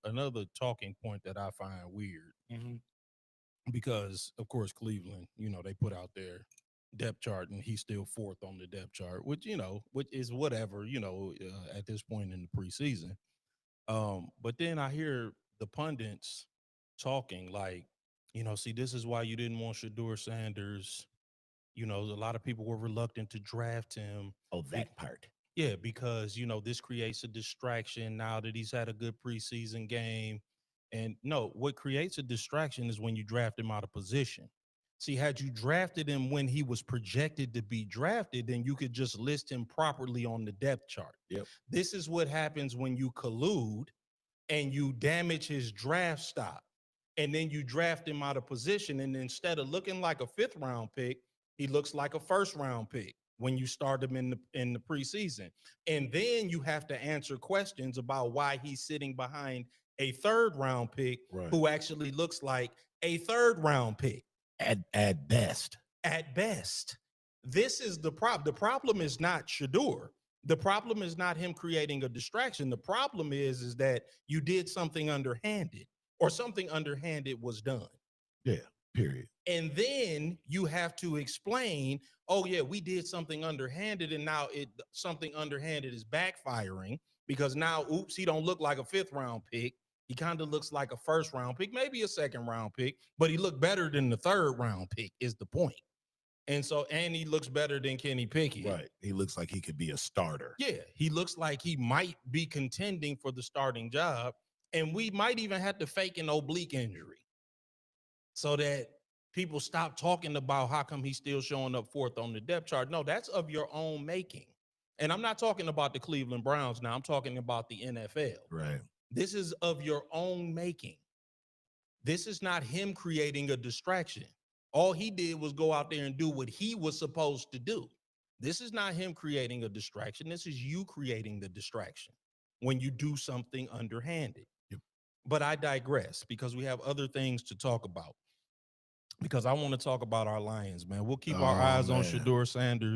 another talking point that I find weird Mhm. because, of course, Cleveland, they put out their depth chart and he's still fourth on the depth chart, which is whatever, at this point in the preseason. But then I hear the pundits talking like, see, this is why you didn't want Shedeur Sanders. A lot of people were reluctant to draft him. Oh, Be- that part. yeah, because this creates a distraction now that he's had a good preseason game. And no, what creates a distraction is when you draft him out of position. See, had you drafted him when he was projected to be drafted, then you could just list him properly on the depth chart. Yep. This is what happens when you collude and you damage his draft stock. And then you draft him out of position. And instead of looking like a fifth round pick, he looks like a first round pick when you start him in the preseason. And then you have to answer questions about why he's sitting behind a third round pick Right. who actually looks like a third round pick At best. at best. This is the problem. The problem is not Shador. The problem is not him creating a distraction. The problem is that you did something underhanded or something underhanded was done. Yeah. Period. And then you have to explain, oh yeah, we did something underhanded and now something underhanded is backfiring because now, oops, he don't look like a fifth round pick. He kind of looks like a first round pick, maybe a second round pick, but he looked better than the third round pick is the point. And he looks better than Kenny Pickett. Right. He looks like he could be a starter. Yeah, he looks like he might be contending for the starting job. And we might even have to fake an oblique injury so that people stop talking about how come he's still showing up fourth on the depth chart. No, that's of your own making. And I'm not talking about the Cleveland Browns now. I'm talking about the NFL. Right. This is of your own making. This is not him creating a distraction. All he did was go out there and do what he was supposed to do. This is not him creating a distraction. This is you creating the distraction when you do something underhanded. Yep. But I digress because we have other things to talk about. Because I want to talk about our Lions, man. We'll keep our eyes on man. Shedeur Sanders.